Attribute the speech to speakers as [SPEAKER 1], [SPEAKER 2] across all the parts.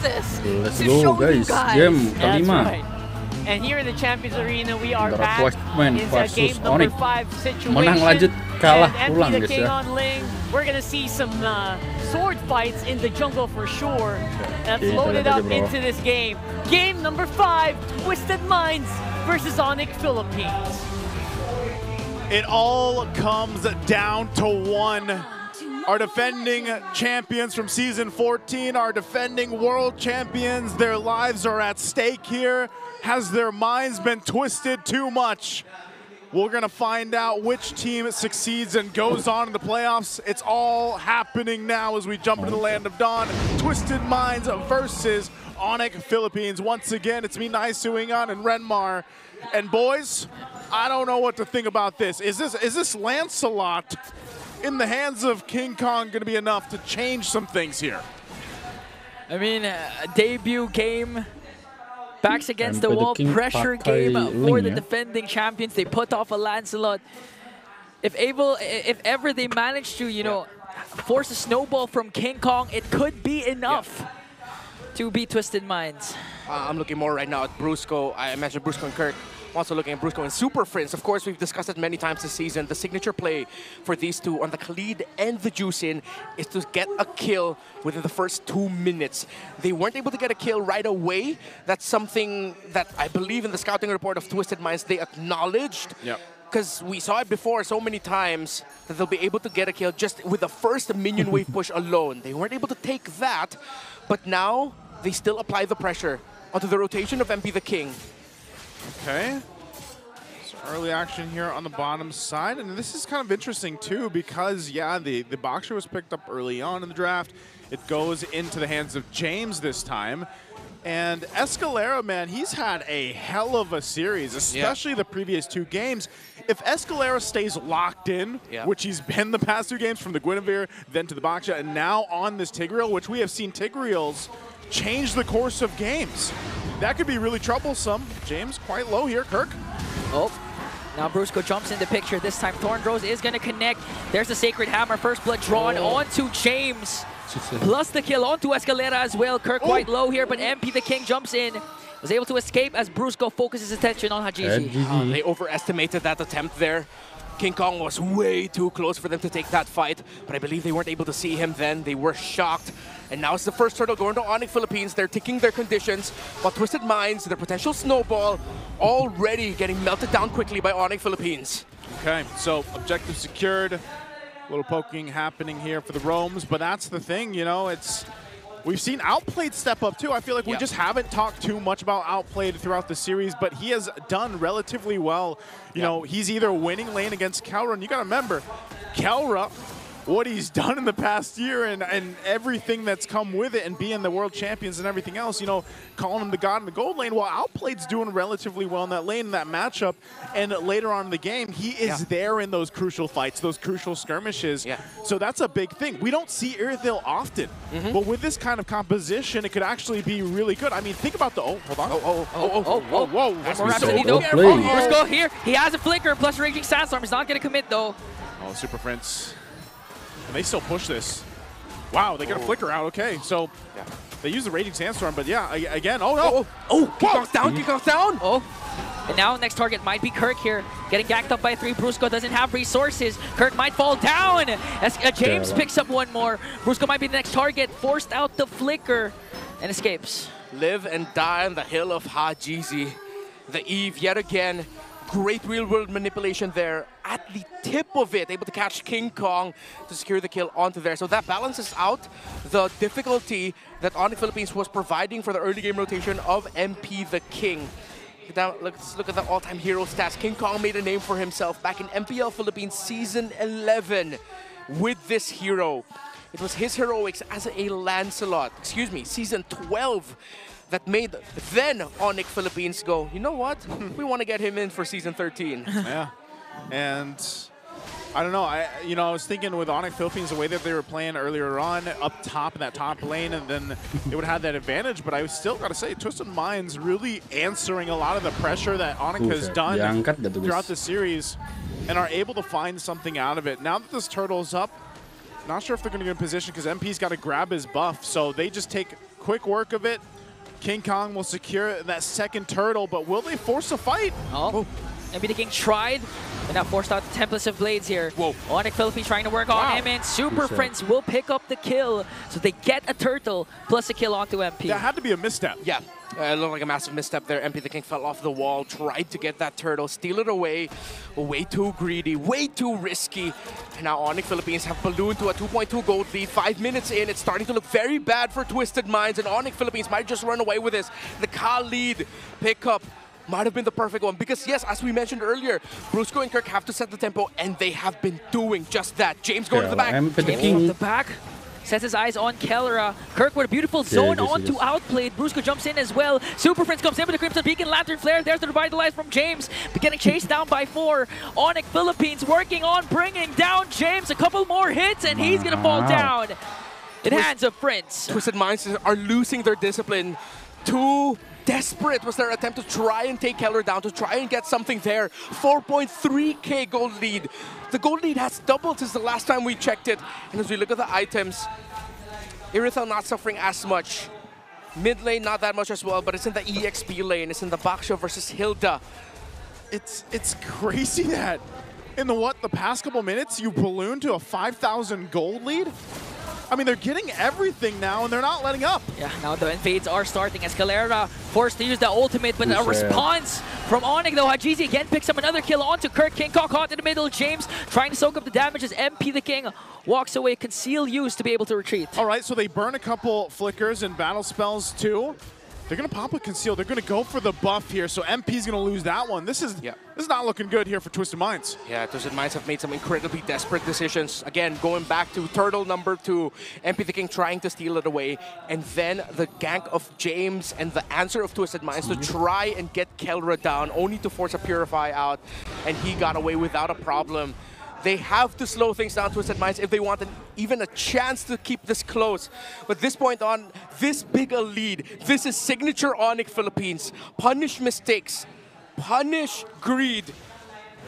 [SPEAKER 1] process
[SPEAKER 2] Let's
[SPEAKER 1] to
[SPEAKER 2] go,
[SPEAKER 1] show
[SPEAKER 2] guys.
[SPEAKER 1] you guys.
[SPEAKER 2] Game
[SPEAKER 3] That's
[SPEAKER 2] kelima.
[SPEAKER 3] right. And here in the Champions Arena, we are
[SPEAKER 2] Antara
[SPEAKER 3] back
[SPEAKER 2] Flashman
[SPEAKER 3] in the
[SPEAKER 2] versus
[SPEAKER 3] game number
[SPEAKER 2] Onic.
[SPEAKER 3] 5 situation.
[SPEAKER 2] Menang lanjut, kalah
[SPEAKER 3] and
[SPEAKER 2] ulang,
[SPEAKER 3] MP the
[SPEAKER 2] guys,
[SPEAKER 3] King
[SPEAKER 2] ya.
[SPEAKER 3] on lane. We're gonna see some sword fights in the jungle for sure. That's
[SPEAKER 2] Kita
[SPEAKER 3] loaded
[SPEAKER 2] lihat aja,
[SPEAKER 3] up
[SPEAKER 2] bro.
[SPEAKER 3] into this game. Game number 5, Twisted Minds versus Onic Philippines.
[SPEAKER 4] It all comes down to one. Our defending champions from season 14, our defending world champions, their lives are at stake here. Has their minds been twisted too much? We're gonna find out which team succeeds and goes on in the playoffs. It's all happening now as we jump into the land of dawn. Twisted Minds versus Onic Philippines. Once again, it's me, Naisuingan and Renmar. And boys, I don't know what to think about this. Is this Lancelot in the hands of Kingkong gonna be enough to change some things here?
[SPEAKER 1] I mean, debut game, backs against the
[SPEAKER 2] MPL
[SPEAKER 1] wall,
[SPEAKER 2] King
[SPEAKER 1] pressure
[SPEAKER 2] pakai
[SPEAKER 1] game for
[SPEAKER 2] link,
[SPEAKER 1] the
[SPEAKER 2] ya.
[SPEAKER 1] defending champions. They put off a Lancelot. If ever they manage to, you know, force a snowball from Kingkong, it could be enough to beat Twisted Minds.
[SPEAKER 5] I'm looking more right now at Brusco. I mentioned Brusco and Kirk. I'm also looking at Brusco and Super Friends. Of course, we've discussed it many times this season. The signature play for these two on the Khalid and the Juicin is to get a kill within the first 2 minutes. They weren't able to get a kill right away. That's something that I believe in the scouting report of Twisted Minds they acknowledged.
[SPEAKER 4] Yep.
[SPEAKER 5] Because we saw it before so many times that they'll be able to get a kill just with the first minion wave push alone. They weren't able to take that, but now they still apply the pressure onto the rotation of MP the King.
[SPEAKER 4] Okay. So early action here on the bottom side. And this is kind of interesting too because, yeah, the Boxer was picked up early on in the draft. It goes into the hands of James this time. And Escalera, man, he's had a hell of a series, especially the previous 2 games. If Escalera stays locked in, which he's been the past 2 games from the Guinevere, then to the Boxer, and now on this Tigreal, which we have seen Tigreals change the course of games. That could be really troublesome. James quite low here. Kirk.
[SPEAKER 1] Oh, now Brusco jumps in the picture. This time Thornrose is going to connect. There's the Sacred Hammer. First blood drawn onto James. Plus the kill onto Escalera as well. Kirk quite low here, but MP the King jumps in. Was able to escape as Brusco focuses attention on Hajizi.
[SPEAKER 5] They overestimated that attempt there. Kingkong was way too close for them to take that fight, but I believe they weren't able to see him then. They were shocked. And now it's the first turtle going to Onic Philippines. They're ticking their conditions, while Twisted Minds, their potential snowball, already getting melted down quickly by Onic Philippines.
[SPEAKER 4] Okay, so objective secured. A little poking happening here for the Roams, but that's the thing, you know, we've seen Outplayed step up too. I feel like we just haven't talked too much about Outplayed throughout the series, but he has done relatively well. You know, he's either winning lane against Kelra, and you gotta remember, Kelra, what he's done in the past year and everything that's come with it and being the world champions and everything else, you know, calling him the god in the gold lane, while Outplayed's doing relatively well in that lane, in that matchup, and later on in the game, he is there in those crucial fights, those crucial skirmishes. So that's a big thing. We don't see Irithil often, but with this kind of composition, it could actually be really good. I mean, think about the, hold on. Whoa.
[SPEAKER 1] Rhapsody though. Brusco here, he has a flicker plus Raging Sandstorm. He's not going to commit though.
[SPEAKER 4] Oh, Super Prince. And they still push this. Wow, they get a flicker out. Okay, so they use the Raging Sandstorm, but yeah, again, oh no.
[SPEAKER 5] Kingkong's down, Kingkong's down.
[SPEAKER 1] And now next target might be Kirk here. Getting gacked up by 3. Brusco doesn't have resources. Kirk might fall down as James picks up one more. Brusco might be the next target. Forced out the flicker and escapes.
[SPEAKER 5] Live and die on the hill of Hajizi. The Eve yet again. Great real-world manipulation there at the tip of it, able to catch Kingkong to secure the kill onto there. So that balances out the difficulty that Onic Philippines was providing for the early game rotation of MP the King. Now, let's look at the all-time hero stats. Kingkong made a name for himself back in MPL Philippines Season 11 with this hero. It was his heroics as a Lancelot, Season 12, that made then Onic Philippines go, you know what? We want to get him in for Season 13.
[SPEAKER 4] Yeah, and I don't know. I was thinking with Onic Philippines, the way that they were playing earlier on, up top in that top lane, and then they would have that advantage. But I still got to say, Twisted Minds really answering a lot of the pressure that Onic has done throughout the series, and are able to find something out of it. Now that this turtle's up, not sure if they're going to get in position because MP's got to grab his buff, so they just take quick work of it. Kingkong will secure that second turtle, but will they force a fight?
[SPEAKER 1] Oh. MPL the King tried, but now forced out the Tempest of Blades here.
[SPEAKER 5] Whoa.
[SPEAKER 1] Onic Philippines trying to work on him, and Super Friends will pick up the kill. So they get a turtle plus a kill onto MP.
[SPEAKER 4] That had to be a misstep.
[SPEAKER 5] Yeah, it looked like a massive misstep there. MPL the King fell off the wall, tried to get that turtle, steal it away. Way too greedy, way too risky. And now Onic Philippines have ballooned to a 2.2 gold lead. 5 minutes in, it's starting to look very bad for Twisted Minds, and Onic Philippines might just run away with this. The Ka lead pickup might have been the perfect one, because yes, as we mentioned earlier, Brusco and Kirk have to set the tempo, and they have been doing just that. James going to the back.
[SPEAKER 1] James from the back. Sets his eyes on Kellera. Kirk with a beautiful zone onto Outplayed. Brusco jumps in as well. Super Prince comes in with the Crimson Beacon Lantern Flare. There's the Revitalize from James. But getting chased down by 4. Onic Philippines working on bringing down James. A couple more hits and he's going to fall down in hands of Prince.
[SPEAKER 5] Twisted Minds are losing their discipline. Too desperate was their attempt to try and take Keller down, to try and get something there. 4.3k gold lead. The gold lead has doubled since the last time we checked it. And as we look at the items, Irithel not suffering as much. Mid lane not that much as well, but it's in the EXP lane. It's in the Baksha versus Hilda.
[SPEAKER 4] It's crazy that in the past couple minutes you ballooned to a 5,000 gold lead. I mean, they're getting everything now, and they're not letting up.
[SPEAKER 1] Yeah, now the invades are starting. Escalera forced to use the ultimate, but a response from Onic, though. Hajizi again picks up another kill onto Kirk. Kingkong caught in the middle. James trying to soak up the damage as MP the King walks away. Conceal use to be able to retreat.
[SPEAKER 4] All right, so they burn a couple flickers and battle spells, too. They're going to pop a conceal. They're going to go for the buff here, so MP's going to lose that one. This is not looking good here for Twisted Minds.
[SPEAKER 5] Yeah, Twisted Minds have made some incredibly desperate decisions. Again, going back to turtle number 2, MP the King trying to steal it away, and then the gank of James and the answer of Twisted Minds to try and get Kellera down, only to force a Purify out, and he got away without a problem. They have to slow things down, Twisted Minds, if they want even a chance to keep this close. But this point on, this big a lead, this is signature Onic Philippines. Punish mistakes, punish greed,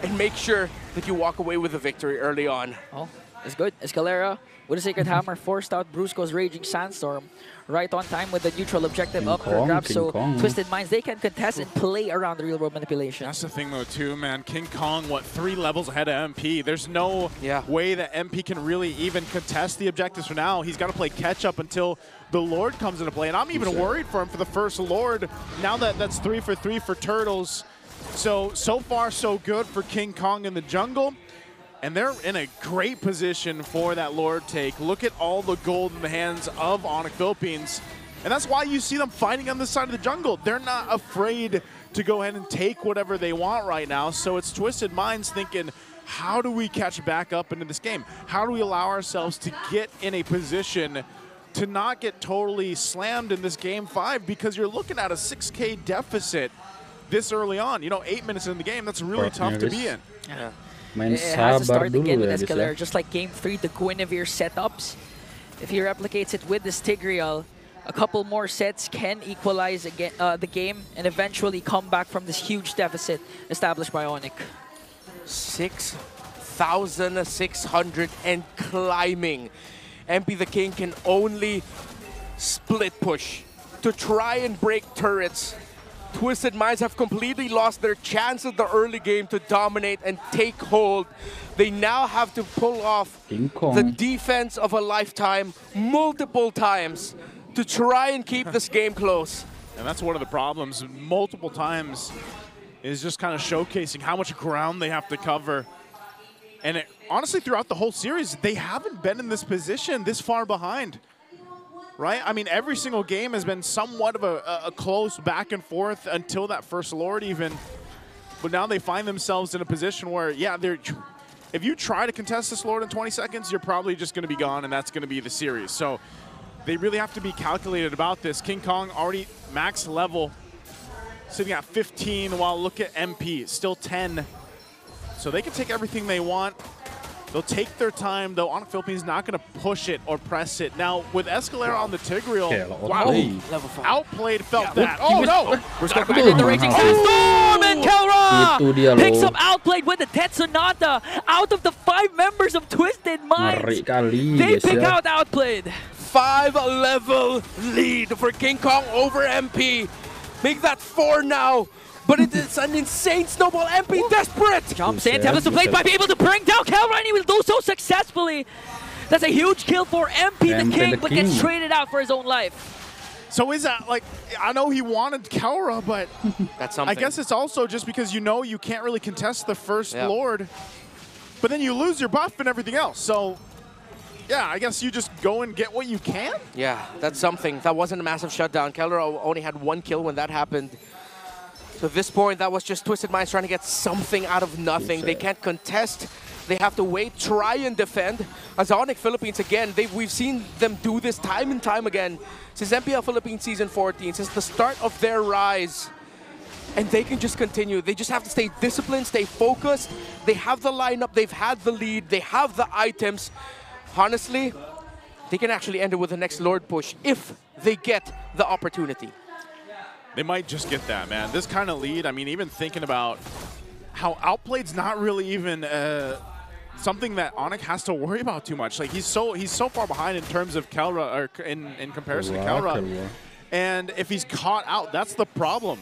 [SPEAKER 5] and make sure that you walk away with a victory early on.
[SPEAKER 1] Oh, it's good. Escalera with a Sacred Hammer forced out Brusco's Raging Sandstorm. Right on time with the neutral objective up for grab, so Twisted Minds, they can contest and play around the real world manipulation.
[SPEAKER 4] That's the thing though too, man. Kingkong, 3 levels ahead of MP. There's no way that MP can really even contest the objectives for now. He's got to play catch up until the Lord comes into play, and I'm even worried for him for the first Lord. Now that's 3 for 3 for Turtles. So far so good for Kingkong in the jungle. And they're in a great position for that Lord take. Look at all the gold in the hands of Onic Philippines. And that's why you see them fighting on this side of the jungle. They're not afraid to go ahead and take whatever they want right now. So it's Twisted Minds thinking, how do we catch back up into this game? How do we allow ourselves to get in a position to not get totally slammed in this game 5? Because you're looking at a 6K deficit this early on. You know, 8 minutes in the game, that's really tough to be in.
[SPEAKER 1] Yeah. It has to start again with Escalera, just like Game 3, the Guinevere setups. If he replicates it with the Stigreal, a couple more sets can equalize again, the game and eventually come back from this huge deficit established by Onic.
[SPEAKER 5] 6,600 and climbing. MP the King can only split push to try and break turrets. Twisted Minds have completely lost their chance at the early game to dominate and take hold. They now have to pull off the defense of a lifetime multiple times to try and keep this game close.
[SPEAKER 4] And that's one of the problems. Multiple times is just kind of showcasing how much ground they have to cover. And honestly, throughout the whole series, they haven't been in this position this far behind. Right? I mean, every single game has been somewhat of a close back and forth until that first Lord even. But now they find themselves in a position where, yeah, if you try to contest this Lord in 20 seconds, you're probably just going to be gone, and that's going to be the series. So they really have to be calculated about this. Kingkong already max level, sitting at 15, while look at MP, still 10. So they can take everything they want. They'll take their time, though. Onic Philippines not going to push it or press it. Now, with Escalera on the Tigreal, wow,
[SPEAKER 1] level 5.
[SPEAKER 4] Outplayed felt that. Oh, no!
[SPEAKER 1] The Raging Sandstorm, and Kellera picks up Outplayed with the Death Sonata. Out of the 5 members of Twisted Minds, they pick out Outplayed.
[SPEAKER 5] 5-level lead for Kingkong over MP. Make that 4 now. But it is an insane snowball. MP desperate.
[SPEAKER 1] Jumps in, taps the plate, might be able to bring down Kelra, and he will do so successfully. That's a huge kill for MP the King, but gets traded out for his own life.
[SPEAKER 4] So is that, like, I know he wanted Kelra, but
[SPEAKER 5] that's something.
[SPEAKER 4] I guess it's also just because you know you can't really contest the first Lord, but then you lose your buff and everything else. So, yeah, I guess you just go and get what you can?
[SPEAKER 5] Yeah, that's something. That wasn't a massive shutdown. Kelra only had 1 kill when that happened. So at this point, that was just Twisted Minds trying to get something out of nothing. They can't contest. They have to wait, try and defend. As Onic Philippines, again, we've seen them do this time and time again since MPL Philippines Season 14, since the start of their rise. And they can just continue. They just have to stay disciplined, stay focused. They have the lineup, they've had the lead, they have the items. Honestly, they can actually end it with the next Lord push if they get the opportunity.
[SPEAKER 4] They might just get that, man. This kind of lead, I mean, even thinking about how Outplayed's not really even something that Onic has to worry about too much. Like, he's so far behind in terms of Kelra, or in comparison to Kelra. And if he's caught out, that's the problem.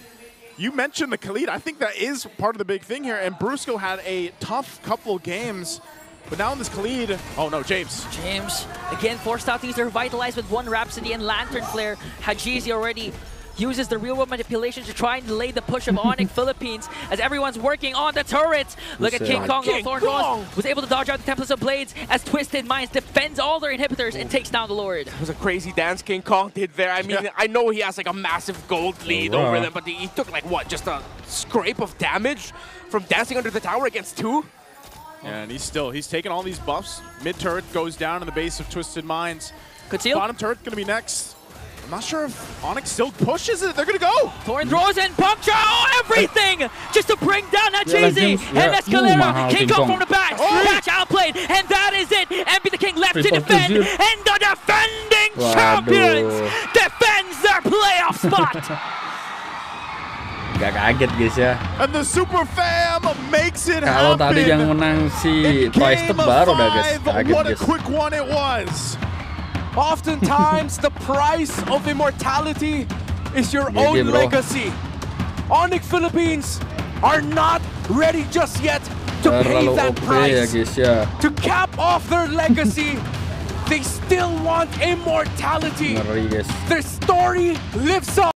[SPEAKER 4] You mentioned the Khalid. I think that is part of the big thing here. And Brusco had a tough couple games. But now in this Khalid, oh no, James.
[SPEAKER 1] James, again, forced out to use the Revitalize with 1 Rhapsody and Lantern Flare. Hajizi already uses the real-world manipulation to try and delay the push of Onic Philippines as everyone's working on the turrets. Look at Kingkong. Thornrose was able to dodge out the Templars of Blades as Twisted Minds defends all their inhibitors and takes down the Lord.
[SPEAKER 5] It was a crazy dance Kingkong did there. I mean, I know he has like a massive gold lead over them, but he took like what, just a scrape of damage from dancing under the tower against 2?
[SPEAKER 4] Yeah, and he's taking all these buffs. Mid turret goes down in the base of Twisted Minds.
[SPEAKER 1] Conceal.
[SPEAKER 4] Bottom turret gonna be next. I'm not sure if Onic still pushes it. They're gonna go.
[SPEAKER 1] Thorn throws in puncture, everything just to bring down Hajizi and Escalera. Kingkong from the back, catch outplayed, and that is it. MP the King left to defend, and the defending champions defends their playoff spot.
[SPEAKER 2] Gak kaget guys ya.
[SPEAKER 4] And the super fam makes it
[SPEAKER 2] Kalau
[SPEAKER 4] happen.
[SPEAKER 2] tadi yang menang si Twisted baru dah guys. Kaget
[SPEAKER 4] What a
[SPEAKER 2] guys.
[SPEAKER 4] quick one it was.
[SPEAKER 5] Oftentimes, the price of immortality is your own legacy. Onic Philippines are not ready just yet to pay that price.
[SPEAKER 2] Ya guys ya.
[SPEAKER 5] To cap off their legacy, they still want immortality.
[SPEAKER 2] Ngeri guys.
[SPEAKER 5] Their story lives on.